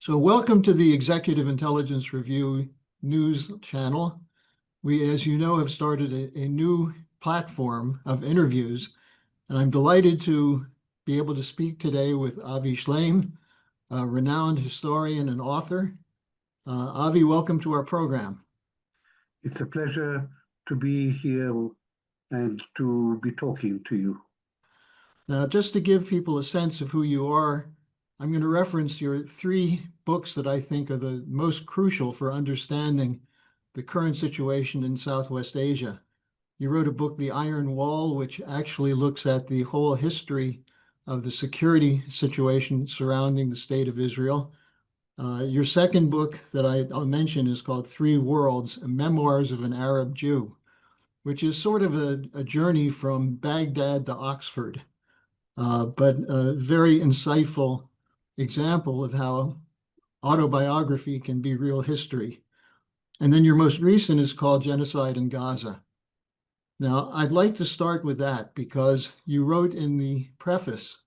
So welcome to the Executive Intelligence Review news channel. We, as you know, have started a new platform of interviews, and I'm delighted to be able to speak today with Avi Shlaim, a renowned historian and author. Avi, welcome to our program. It's a pleasure to be here and to be talking to you. Now, just to give people a sense of who you are, I'm going to reference your three books that I think are the most crucial for understanding the current situation in Southwest Asia. You wrote a book, The Iron Wall, which actually looks at the whole history of the security situation surrounding the state of Israel. Your second book that I'll mention is called Three Worlds, Memoirs of an Arab Jew, which is sort of a journey from Baghdad to Oxford, but a very insightful example of how autobiography can be real history. And then your most recent is called Genocide in Gaza. Now, I'd like to start with that because you wrote in the preface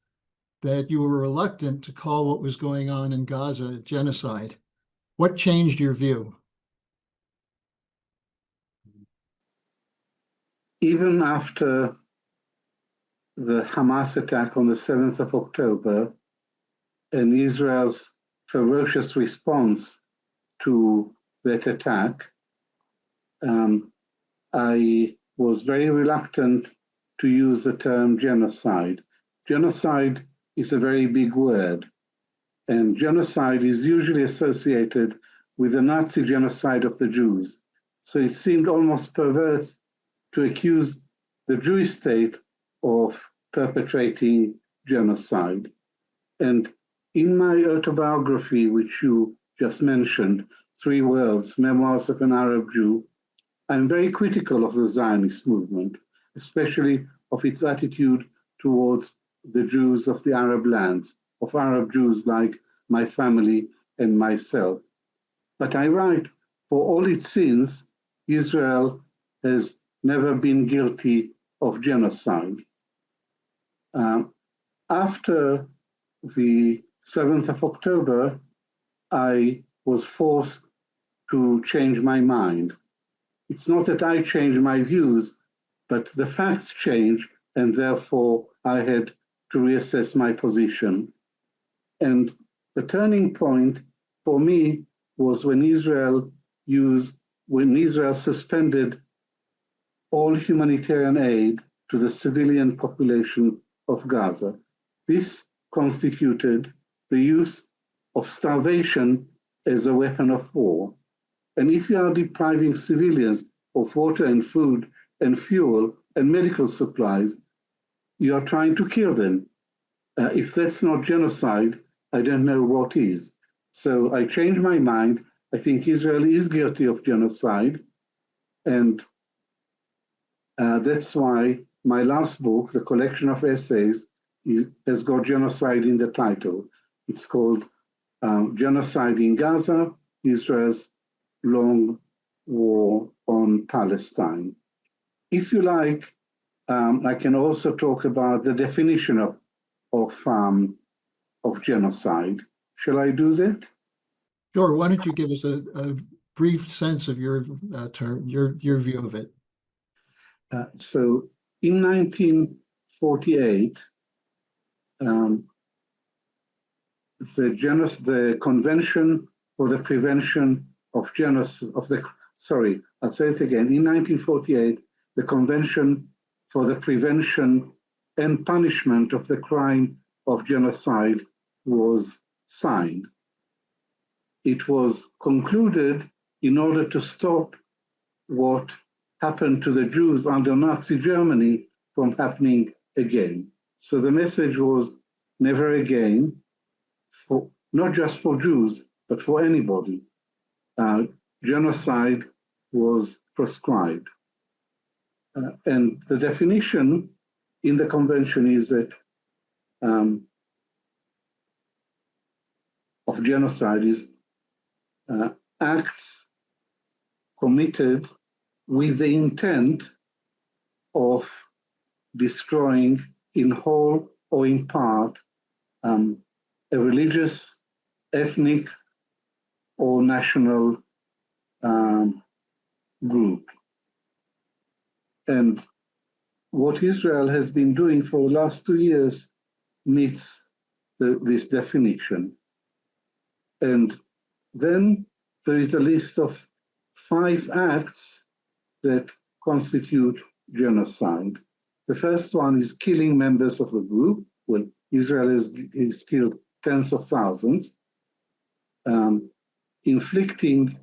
that you were reluctant to call what was going on in Gaza genocide. What changed your view? Even after the Hamas attack on the 7th of October and Israel's ferocious response to that attack, I was very reluctant to use the term genocide. Genocide is a very big word, and genocide is usually associated with the Nazi genocide of the Jews. So it seemed almost perverse to accuse the Jewish state of perpetrating genocide. And in my autobiography, which you just mentioned, Three Worlds, Memoirs of an Arab Jew, I'm very critical of the Zionist movement, especially of its attitude towards the Jews of the Arab lands, of Arab Jews like my family and myself. But I write, for all its sins, Israel has never been guilty of genocide. After the 7th of October, I was forced to change my mind. It's not that I changed my views, but the facts changed, and therefore I had to reassess my position. And the turning point for me was when Israel suspended all humanitarian aid to the civilian population of Gaza. This constituted the use of starvation as a weapon of war. And if you are depriving civilians of water and food and fuel and medical supplies, you are trying to kill them. If that's not genocide, I don't know what is. So I changed my mind. I think Israel is guilty of genocide. And that's why my last book, the collection of essays, has got genocide in the title. It's called Genocide in Gaza, Israel's Long War on Palestine. If you like, I can also talk about the definition of genocide. Shall I do that? Sure. Why don't you give us a brief sense of your term, your view of it? So in 1948, the Convention for the Prevention of Genocide, I'll say it again. In 1948, the Convention for the Prevention and Punishment of the Crime of Genocide was signed. It was concluded in order to stop what happened to the Jews under Nazi Germany from happening again. So the message was never again, for not just for Jews, but for anybody. Genocide was prescribed. And the definition in the convention is that of genocide is acts committed with the intent of destroying in whole or in part a religious, ethnic, or national group. And what Israel has been doing for the last 2 years meets this definition. And then there is a list of 5 acts that constitute genocide. The first one is killing members of the group. Well, Israel has killed tens of thousands, inflicting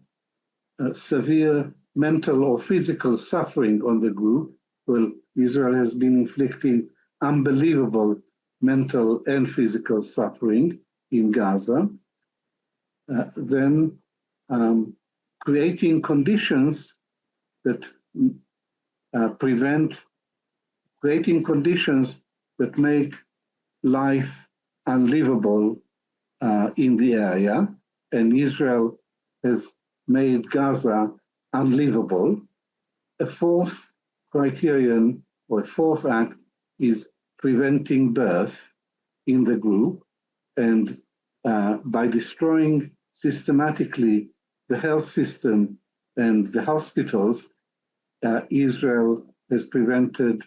severe mental or physical suffering on the group. Well, Israel has been inflicting unbelievable mental and physical suffering in Gaza. Then creating conditions that creating conditions that make life unlivable in the area, and Israel has made Gaza unlivable. A fourth criterion, or a fourth act, is preventing birth in the group, and by destroying systematically the health system and the hospitals, Israel has prevented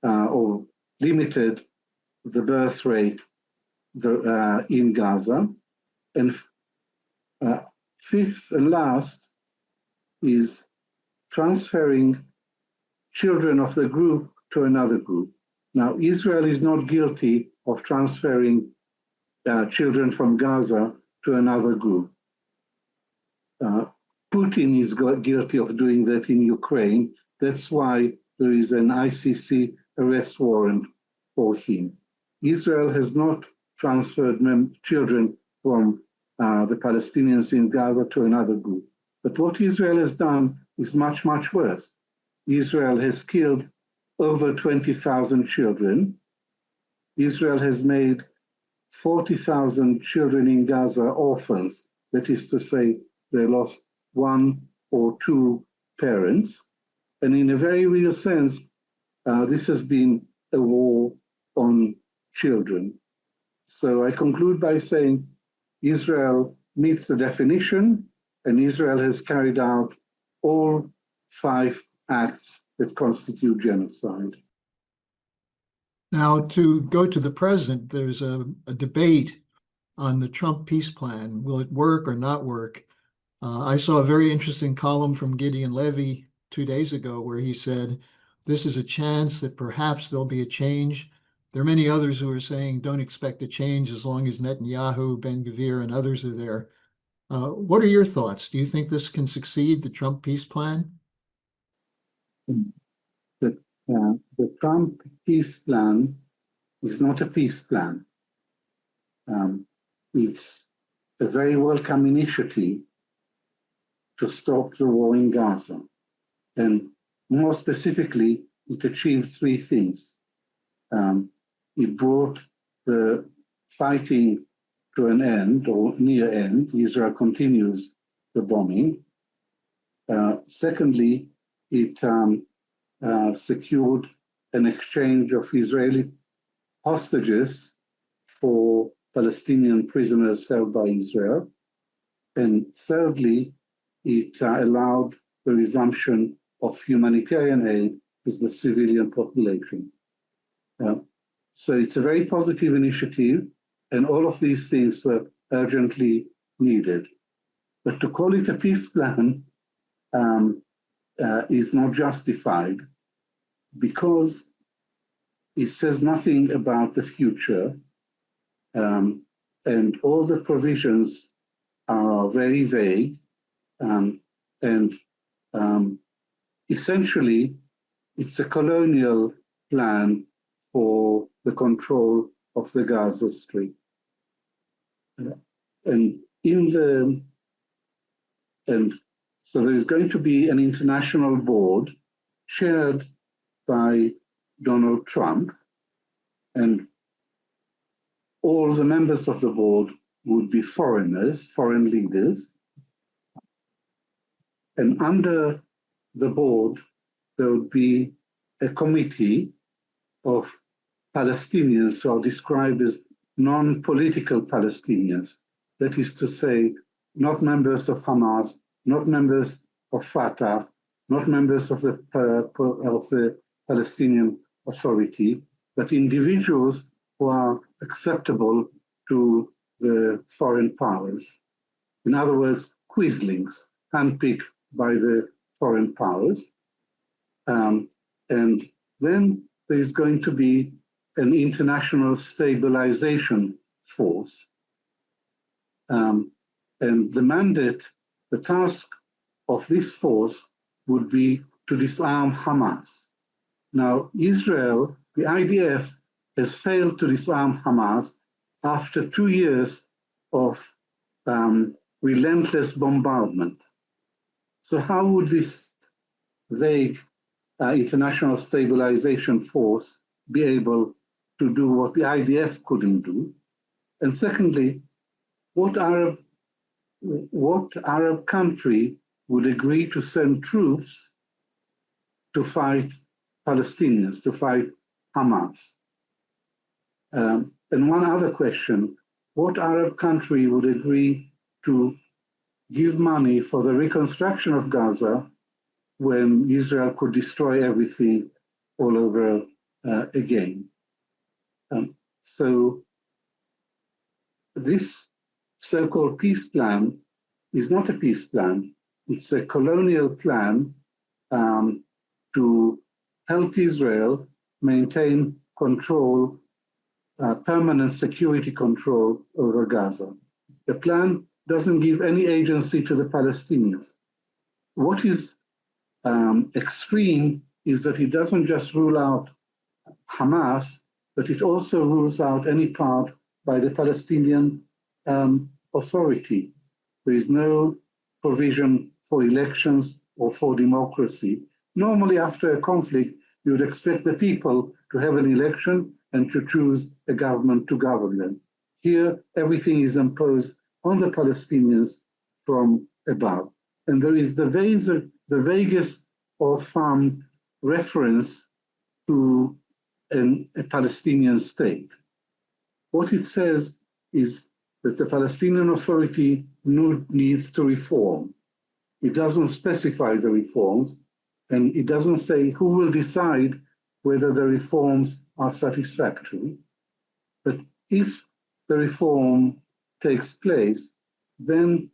or limited the birth rate in Gaza. And fifth and last is transferring children of the group to another group. Now, Israel is not guilty of transferring children from Gaza to another group. Putin is guilty of doing that in Ukraine. That's why there is an ICC arrest warrant for him. Israel has not transferred children from the Palestinians in Gaza to another group. But what Israel has done is much, much worse. Israel has killed over 20,000 children. Israel has made 40,000 children in Gaza orphans. That is to say, they lost 1 or 2 parents. And in a very real sense, this has been a war on children. So I conclude by saying Israel meets the definition, and Israel has carried out all 5 acts that constitute genocide. Now, to go to the present, there's a debate on the Trump peace plan. Will it work or not work? I saw a very interesting column from Gideon Levy 2 days ago where he said, this is a chance that perhaps there'll be a change. There are many others who are saying don't expect a change as long as Netanyahu, Ben-Gvir, and others are there. What are your thoughts? Do you think this can succeed, the Trump peace plan? The Trump peace plan is not a peace plan. It's a very welcome initiative to stop the war in Gaza. And more specifically, it achieved 3 things. It brought the fighting to an end, or near end. Israel continues the bombing. Secondly, it secured an exchange of Israeli hostages for Palestinian prisoners held by Israel. And thirdly, it allowed the resumption of humanitarian aid to the civilian population. So it's a very positive initiative, and all of these things were urgently needed. But to call it a peace plan is not justified, because it says nothing about the future, and all the provisions are very vague, and essentially it's a colonial plan for the control of the Gaza Strip. And so there is going to be an international board chaired by Donald Trump, and all the members of the board would be foreigners, foreign leaders. And under the board, there would be a committee of Palestinians who are described as non-political Palestinians. That is to say, not members of Hamas, not members of Fatah, not members of the Palestinian Authority, but individuals who are acceptable to the foreign powers. In other words, quislings, handpicked by the foreign powers. And then there's going to be an international stabilization force. And the mandate, the task of this force would be to disarm Hamas. Now, Israel, the IDF, has failed to disarm Hamas after 2 years of relentless bombardment. So how would this vague international stabilization force be able to do what the IDF couldn't do? And secondly, what Arab country would agree to send troops to fight Palestinians, to fight Hamas? And one other question, what Arab country would agree to give money for the reconstruction of Gaza when Israel could destroy everything all over again? So this so-called peace plan is not a peace plan. It's a colonial plan to help Israel maintain control, permanent security control over Gaza. The plan doesn't give any agency to the Palestinians. What is extreme is that it doesn't just rule out Hamas, but it also rules out any part by the Palestinian Authority. There is no provision for elections or for democracy. Normally, after a conflict, you would expect the people to have an election and to choose a government to govern them. Here, everything is imposed on the Palestinians from above. And there is the vaguest of reference to a Palestinian state. What it says is that the Palestinian Authority needs to reform. It doesn't specify the reforms, and it doesn't say who will decide whether the reforms are satisfactory. But if the reform takes place, then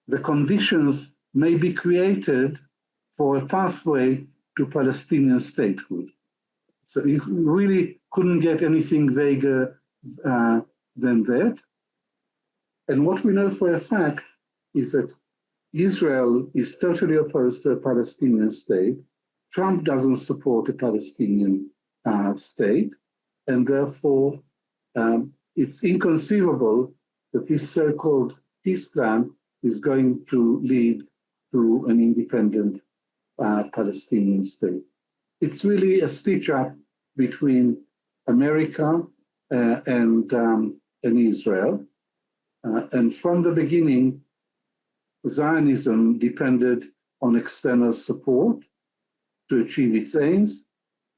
the conditions may be created for a pathway to Palestinian statehood. So you really couldn't get anything vaguer than that. And what we know for a fact is that Israel is totally opposed to a Palestinian state. Trump doesn't support a Palestinian state, and therefore it's inconceivable that this so-called peace plan is going to lead to an independent Palestinian state. It's really a stitch-up between America and Israel. And from the beginning, Zionism depended on external support to achieve its aims,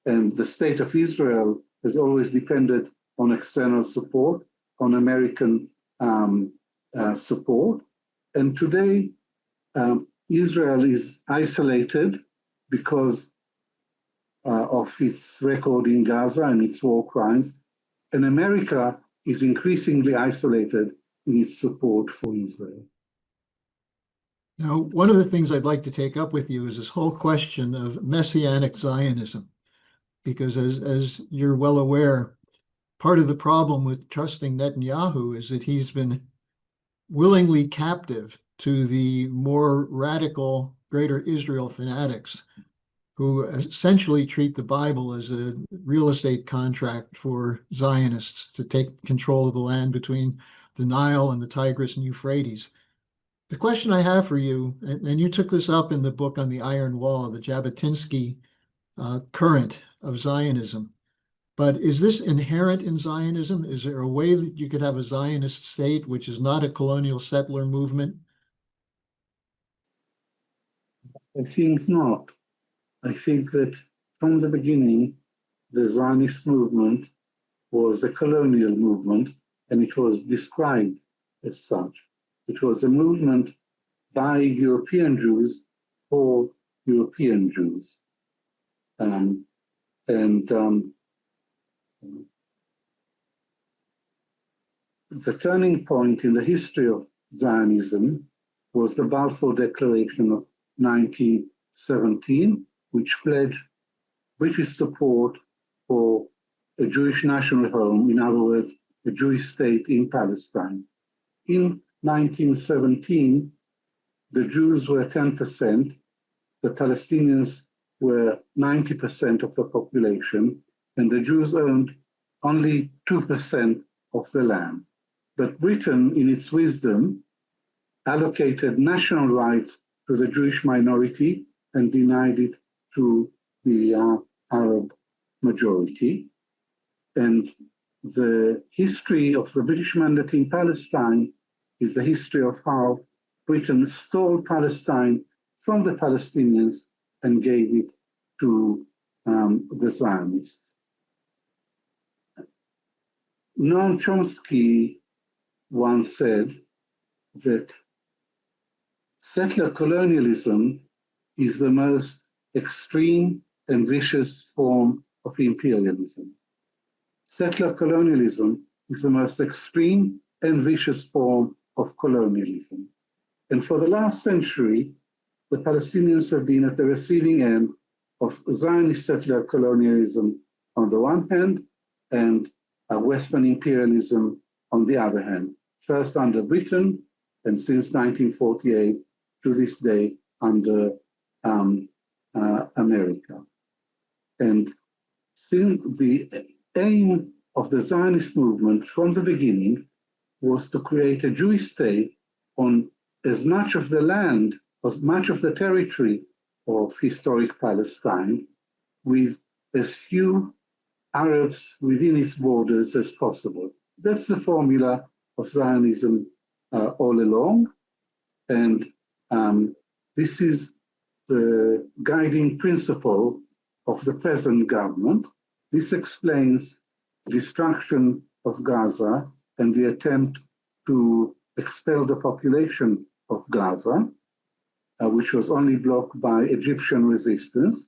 and the state of Israel has always depended on external support, on American support. And today, Israel is isolated because of its record in Gaza and its war crimes, and America is increasingly isolated in its support for Israel. Now, one of the things I'd like to take up with you is this whole question of Messianic Zionism, because as you're well aware, part of the problem with trusting Netanyahu is that he's been willingly captive to the more radical Greater Israel fanatics who essentially treat the Bible as a real estate contract for Zionists to take control of the land between the Nile and the Tigris and Euphrates. The question I have for you, and you took this up in the book on the Iron Wall, the Jabotinsky current of Zionism, but is this inherent in Zionism? Is there a way that you could have a Zionist state which is not a colonial settler movement? I think not. I think that from the beginning, the Zionist movement was a colonial movement, and it was described as such. It was a movement by European Jews for European Jews. The turning point in the history of Zionism was the Balfour Declaration of 1917, which pledged British support for a Jewish national home, in other words, a Jewish state in Palestine. In 1917, the Jews were 10%, the Palestinians were 90% of the population, and the Jews owned only 2% of the land. But Britain, in its wisdom, allocated national rights to the Jewish minority and denied it to the Arab majority. And the history of the British mandate in Palestine is the history of how Britain stole Palestine from the Palestinians and gave it to the Zionists. Noam Chomsky once said that settler colonialism is the most extreme and vicious form of imperialism. Settler colonialism is the most extreme and vicious form of colonialism. And for the last century, the Palestinians have been at the receiving end of Zionist settler colonialism on the one hand, and Western imperialism on the other hand, first under Britain, and since 1948 to this day under America. And since the aim of the Zionist movement from the beginning was to create a Jewish state on as much of the land, as much of the territory of historic Palestine, with as few Arabs within its borders as possible. That's the formula of Zionism all along. And this is the guiding principle of the present government. This explains the destruction of Gaza and the attempt to expel the population of Gaza, which was only blocked by Egyptian resistance,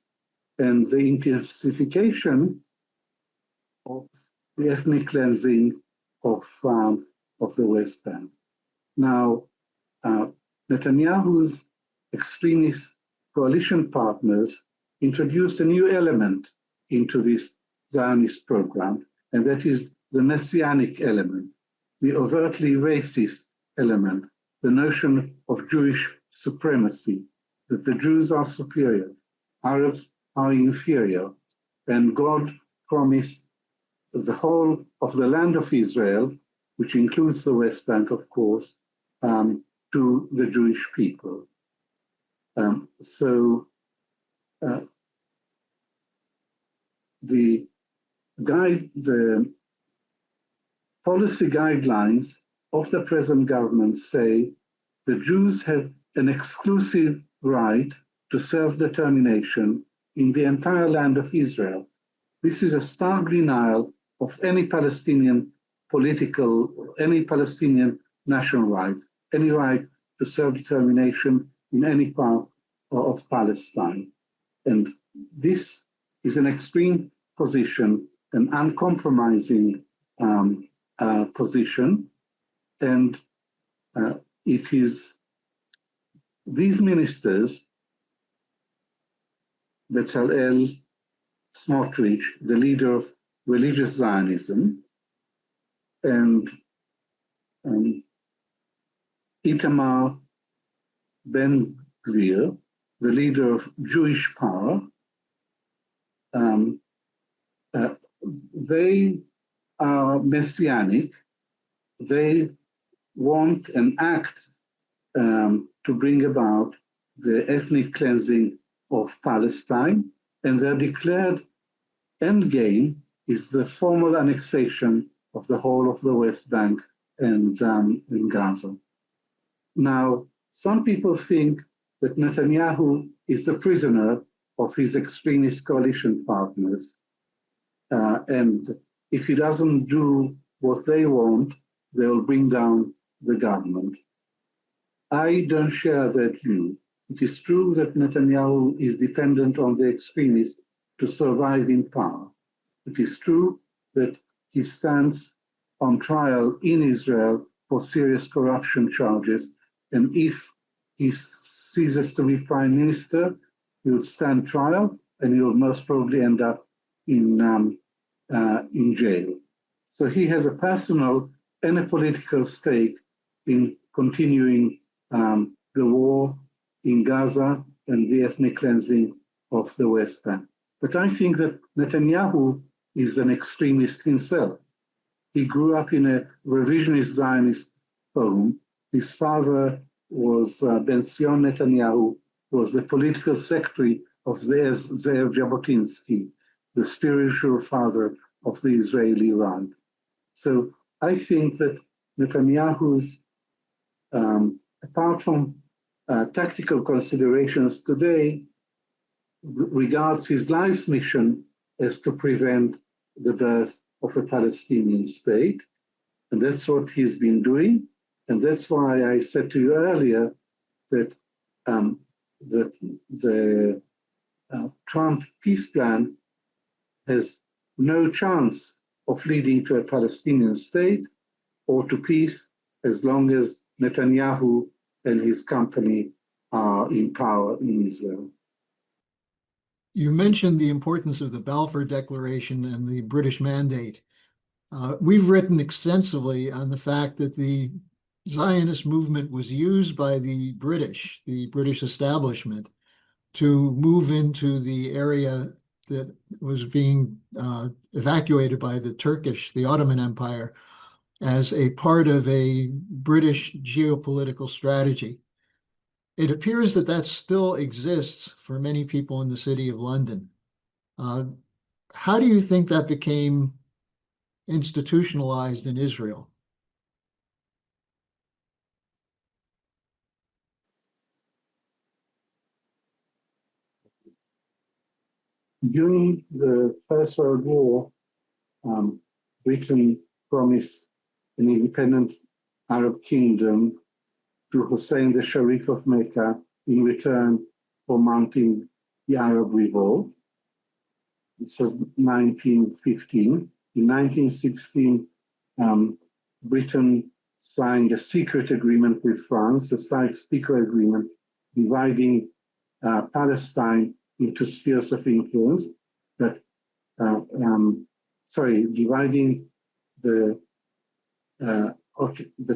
and the intensification of the ethnic cleansing of the West Bank. Now, Netanyahu's extremist coalition partners introduced a new element into this Zionist program, and that is the Messianic element, the overtly racist element, the notion of Jewish supremacy, that the Jews are superior, Arabs are inferior, and God promised the whole of the land of Israel, which includes the West Bank, of course, to the Jewish people. The policy guidelines of the present government say the Jews have an exclusive right to self-determination in the entire land of Israel. This is a stark denial of any Palestinian any Palestinian national rights, any right to self-determination in any part of Palestine. And this is an extreme position, an uncompromising position, and it is these ministers, Bezalel Smotrich, the leader of religious Zionism, and Itamar Ben-Gvir, the leader of Jewish Power, they are messianic. They want and act to bring about the ethnic cleansing of Palestine, and their declared end game is the formal annexation of the whole of the West Bank and in Gaza. Now, some people think that Netanyahu is the prisoner of his extremist coalition partners, and if he doesn't do what they want, they'll bring down the government. I don't share that view. It is true that Netanyahu is dependent on the extremists to survive in power. It is true that he stands on trial in Israel for serious corruption charges, and if he ceases to be prime minister, he would stand trial and he will most probably end up in jail. So he has a personal and a political stake in continuing the war in Gaza and the ethnic cleansing of the West Bank. But I think that Netanyahu is an extremist himself. He grew up in a revisionist Zionist home. His father was Ben-Zion Netanyahu, was the political secretary of Ze'ev Jabotinsky, the spiritual father of the Israeli Iran. So I think that Netanyahu's, apart from tactical considerations today, regards his life's mission as to prevent the birth of a Palestinian state. And that's what he's been doing. And that's why I said to you earlier that the Trump peace plan has no chance of leading to a Palestinian state or to peace as long as Netanyahu and his company are in power in Israel. You mentioned the importance of the Balfour Declaration and the British Mandate. We've written extensively on the fact that the Zionist movement was used by the British establishment, to move into the area that was being evacuated by the Ottoman Empire, as a part of a British geopolitical strategy. It appears that that still exists for many people in the city of London. How do you think that became institutionalized in Israel? During the First World War, Britain promised an independent Arab kingdom to Hussein the Sharif of Mecca in return for mounting the Arab Revolt. This was 1915. In 1916, Britain signed a secret agreement with France, a Sykes-Picot agreement, dividing Palestine into spheres of influence, dividing the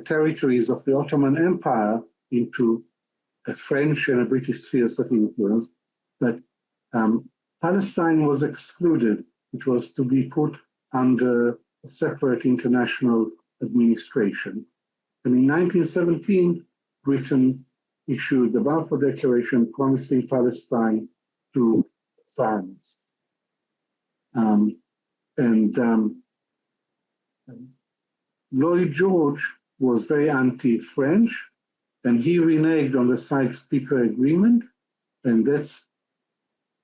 territories of the Ottoman Empire into a French and a British spheres of influence, but Palestine was excluded. It was to be put under a separate international administration. And in 1917, Britain issued the Balfour Declaration promising Palestine to Zionists. Lloyd George was very anti-French, and he reneged on the Sykes-Picot Agreement, and that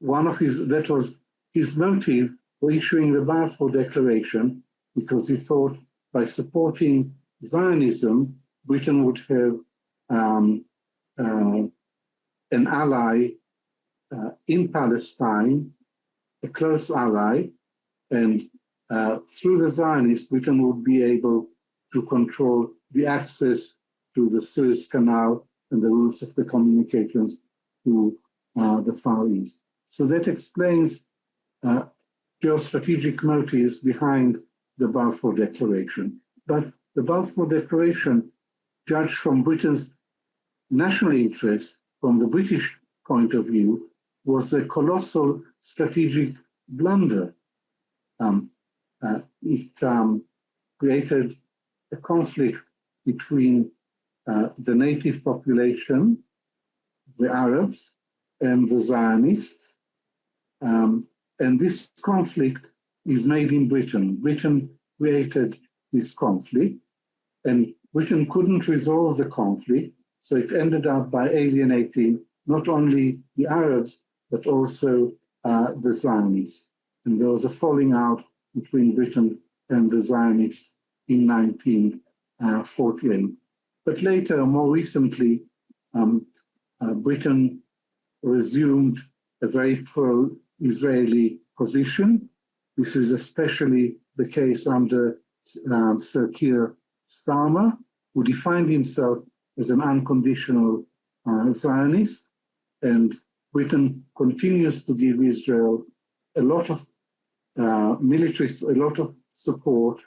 was his motive for issuing the Balfour Declaration, because he thought by supporting Zionism, Britain would have an ally in Palestine, a close ally, and through the Zionists, Britain would be able to control the access to the Suez Canal and the routes of the communications to the Far East. So that explains geostrategic motives behind the Balfour Declaration. But the Balfour Declaration, judged from Britain's national interest, from the British point of view, was a colossal strategic blunder. It created a conflict between the native population, the Arabs, and the Zionists. And this conflict is made in Britain. Britain created this conflict, and Britain couldn't resolve the conflict, so it ended up by alienating not only the Arabs, but also the Zionists. And there was a falling out between Britain and the Zionists in 1948. But later, more recently, Britain resumed a very pro-Israeli position. This is especially the case under Sir Keir Starmer, who defined himself as an unconditional Zionist, and Britain continues to give Israel a lot of military, a lot of support,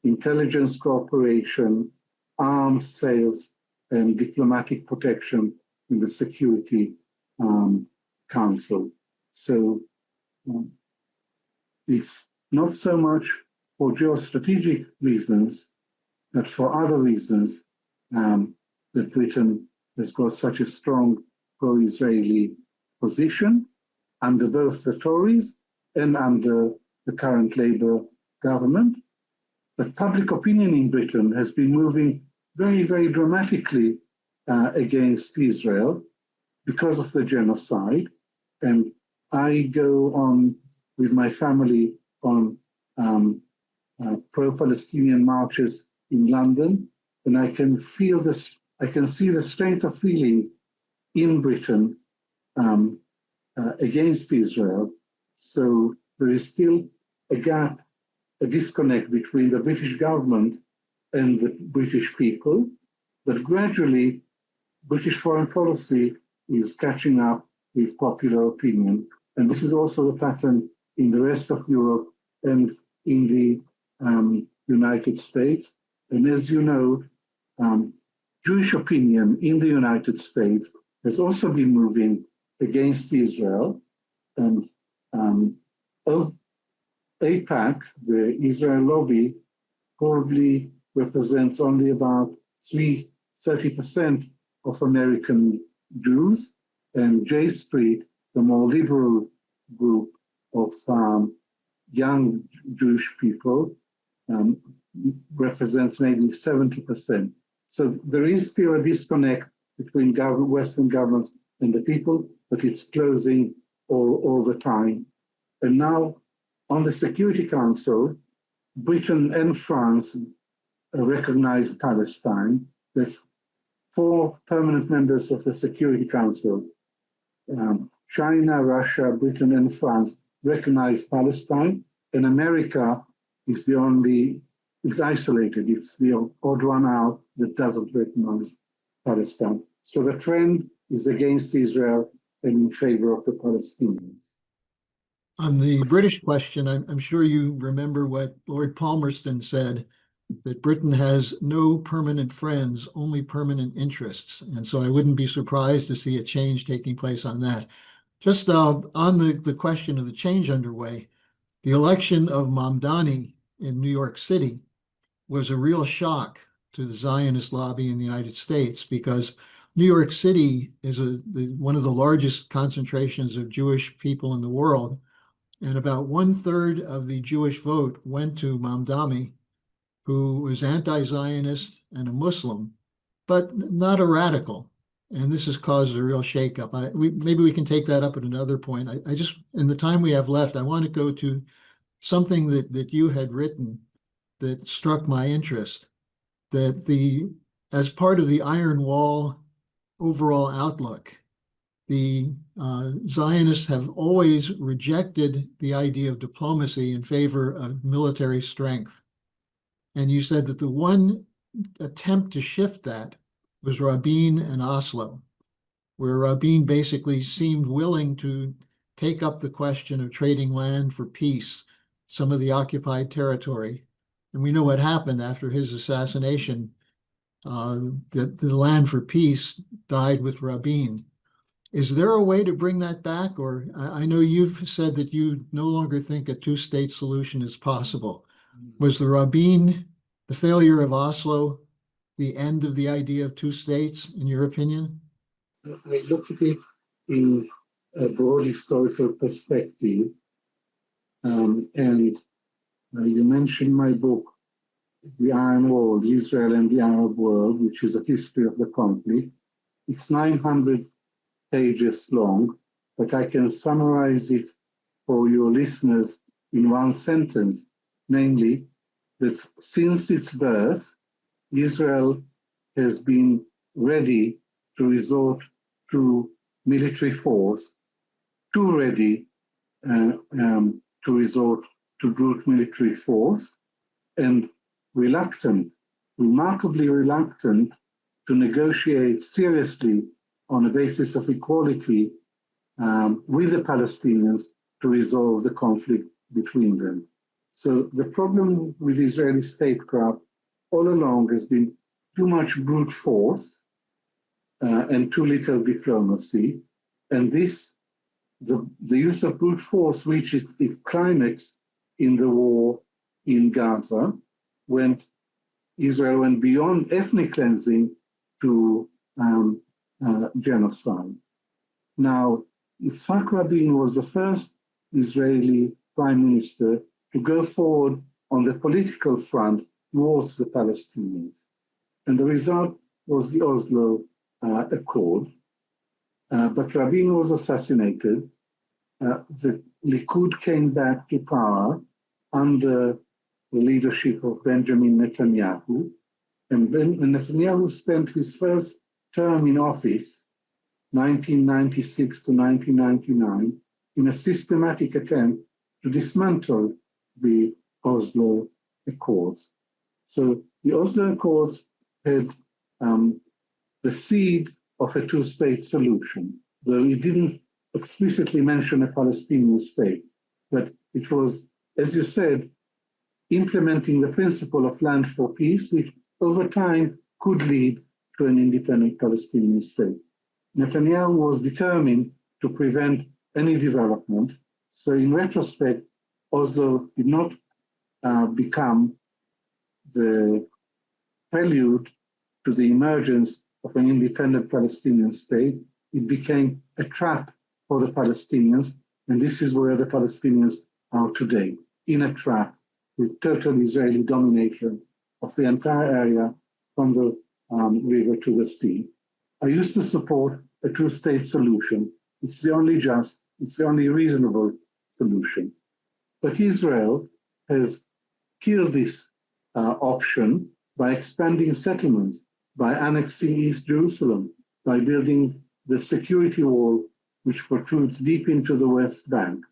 intelligence cooperation, arms sales, and diplomatic protection in the Security Council. So it's not so much for geostrategic reasons, but for other reasons that Britain has got such a strong pro-Israeli position under both the Tories and under the current Labour government. But public opinion in Britain has been moving very, very dramatically against Israel because of the genocide. And I go on with my family on pro-Palestinian marches in London, and I can feel this, I can see the strength of feeling in Britain against Israel. So there is still a gap, a disconnect between the British government and the British people, but gradually British foreign policy is catching up with popular opinion. And this is also the pattern in the rest of Europe and in the United States. And as you know, Jewish opinion in the United States has also been moving against Israel. And AIPAC, the Israel lobby, probably represents only about 30% of American Jews, and J Street, the more liberal group of young Jewish people, represents maybe 70%. So there is still a disconnect between Western governments and the people, but it's closing all the time. And now on the Security Council, Britain and France recognize Palestine. There's 4 permanent members of the Security Council. China, Russia, Britain, and France recognize Palestine, and America is is isolated. It's the odd one out that doesn't recognize Palestine. So the trend is against Israel and in favor of the Palestinians. On the British question, I'm sure you remember what Lord Palmerston said, that Britain has no permanent friends, only permanent interests. And so I wouldn't be surprised to see a change taking place on that. Just on the question of the change underway, the election of Mamdani in New York City was a real shock to the Zionist lobby in the United States, because New York City is one of the largest concentrations of Jewish people in the world. And about 1/3 of the Jewish vote went to Mamdani, who was anti-Zionist and a Muslim, but not a radical. And this has caused a real shakeup. Maybe we can take that up at another point. I just, in the time we have left, I want to go to something that you had written that struck my interest, that as part of the Iron Wall overall outlook, the Zionists have always rejected the idea of diplomacy in favor of military strength. And you said that the one attempt to shift that was Rabin and Oslo, where Rabin basically seemed willing to take up the question of trading land for peace, some of the occupied territory. And we know what happened after his assassination, that the land for peace died with Rabin. Is there a way to bring that back? Or I know you've said that you no longer think a 2-state solution is possible. Was the failure of Oslo, the end of the idea of 2 states, in your opinion? I look at it in a broad historical perspective. And you mentioned my book, The Iron Wall, Israel and the Arab World, which is a history of the conflict. It's 900 pages long, but I can summarize it for your listeners in one sentence, namely that since its birth, Israel has been ready to resort to military force, too ready to resort to brute military force, and remarkably reluctant to negotiate seriously on a basis of equality with the Palestinians to resolve the conflict between them. So the problem with Israeli statecraft all along has been too much brute force and too little diplomacy. And the use of brute force reaches its climax in the war in Gaza, when Israel went beyond ethnic cleansing to genocide. Now, Yitzhak Rabin was the first Israeli prime minister to go forward on the political front towards the Palestinians. And the result was the Oslo Accord. But Rabin was assassinated. The Likud came back to power under the leadership of Benjamin Netanyahu. And Netanyahu spent his first term in office, 1996 to 1999, in a systematic attempt to dismantle the Oslo Accords. So the Oslo Accords had the seed of a two-state solution, though it didn't explicitly mention a Palestinian state, but it was, as you said, implementing the principle of land for peace, which over time could lead to an independent Palestinian state. Netanyahu was determined to prevent any development. So in retrospect, Oslo did not become the prelude to the emergence of an independent Palestinian state. It became a trap for the Palestinians, and this is where the Palestinians are today, in a trap with total Israeli domination of the entire area from the river to the sea. I used to support a two-state solution. It's the only just, it's the only reasonable solution. But Israel has killed this option by expanding settlements, by annexing East Jerusalem, by building the security wall which protrudes deep into the West Bank.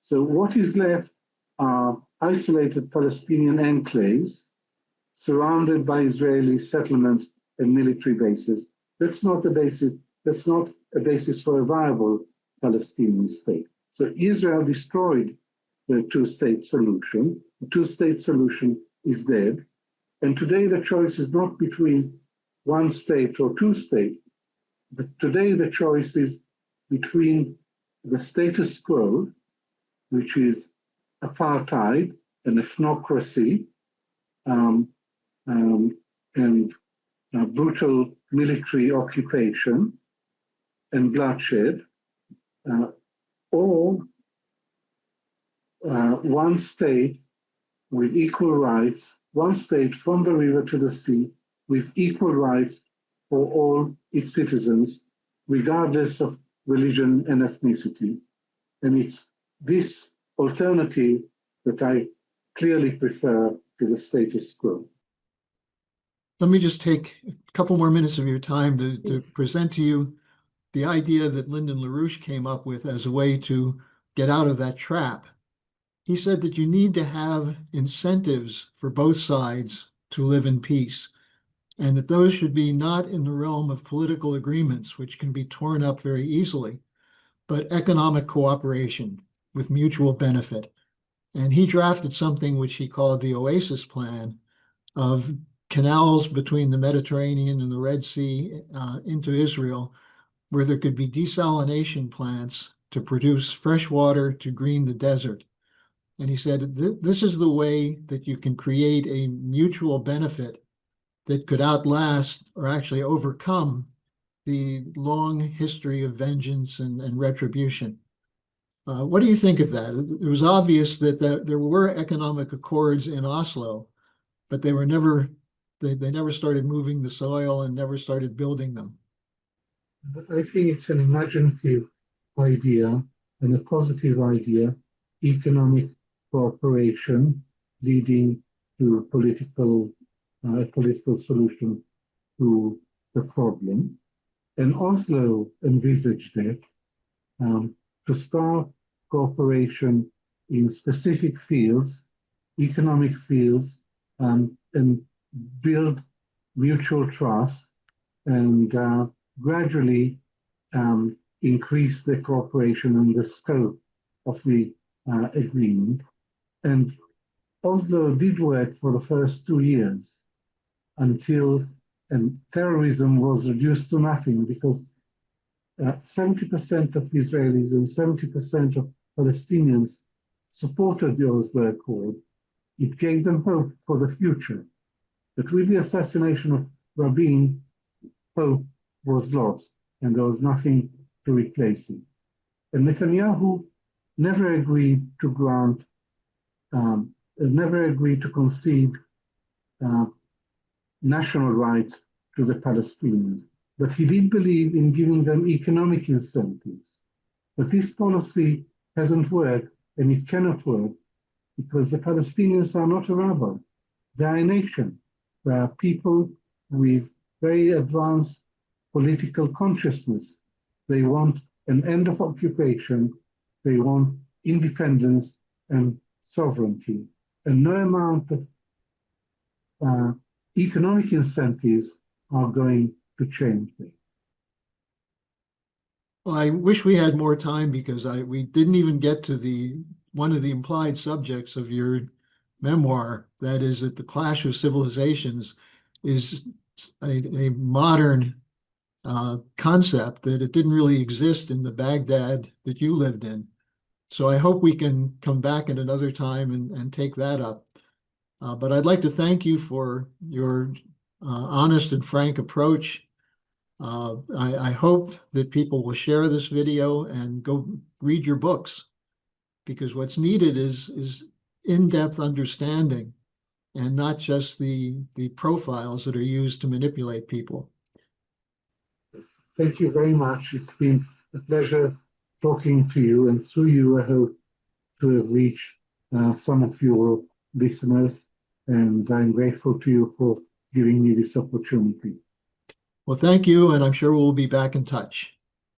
So what is left are isolated Palestinian enclaves surrounded by Israeli settlements and military bases. That's not a basis for a viable Palestinian state. So Israel destroyed the two-state solution. The two-state solution is dead. And today the choice is not between one state or two states. Today the choice is between the status quo, which is apartheid and ethnocracy, and brutal military occupation and bloodshed, or one state with equal rights, one state from the river to the sea with equal rights for all its citizens, regardless of religion and ethnicity. And it's this alternative that I clearly prefer to the status quo. Let me just take a couple more minutes of your time to present to you the idea that Lyndon LaRouche came up with as a way to get out of that trap. He said that you need to have incentives for both sides to live in peace, and that those should be not in the realm of political agreements, which can be torn up very easily, but economic cooperation with mutual benefit. And he drafted something which he called the Oasis Plan of canals between the Mediterranean and the Red Sea into Israel, where there could be desalination plants to produce fresh water to green the desert. And he said, this is the way that you can create a mutual benefit that could outlast or actually overcome the long history of vengeance and retribution. What do you think of that? It was obvious that there were economic accords in Oslo, but they were never, they never started moving the soil and never started building them. I think it's an imaginative idea and a positive idea, economic cooperation leading to a political solution to the problem. And Oslo envisaged it to start cooperation in specific fields, economic fields, and build mutual trust and gradually increase the cooperation and the scope of the agreement. And Oslo did work for the first 2 years until terrorism was reduced to nothing, because 70% of Israelis and 70% of Palestinians supported the Oslo Accord. It gave them hope for the future. But with the assassination of Rabin, hope was lost, and there was nothing to replace it. And Netanyahu never agreed to grant, never agreed to concede national rights to the Palestinians. But he did believe in giving them economic incentives. But this policy hasn't worked, and it cannot work, because the Palestinians are not a rabble. They are a nation. They are people with very advanced political consciousness. They want an end of occupation. They want independence and sovereignty. And no amount of economic incentives are going to change things. Well, I wish we had more time, because we didn't even get to one of the implied subjects of your memoir, that is that the clash of civilizations is a modern concept, that it didn't really exist in the Baghdad that you lived in. So I hope we can come back at another time and take that up. But I'd like to thank you for your honest and frank approach. I hope that people will share this video and go read your books, because what's needed is in-depth understanding, and not just the profiles that are used to manipulate people. Thank you very much. It's been a pleasure talking to you, and through you, I hope to have reached some of your listeners, and I'm grateful to you for giving me this opportunity. Well, thank you, and I'm sure we'll be back in touch.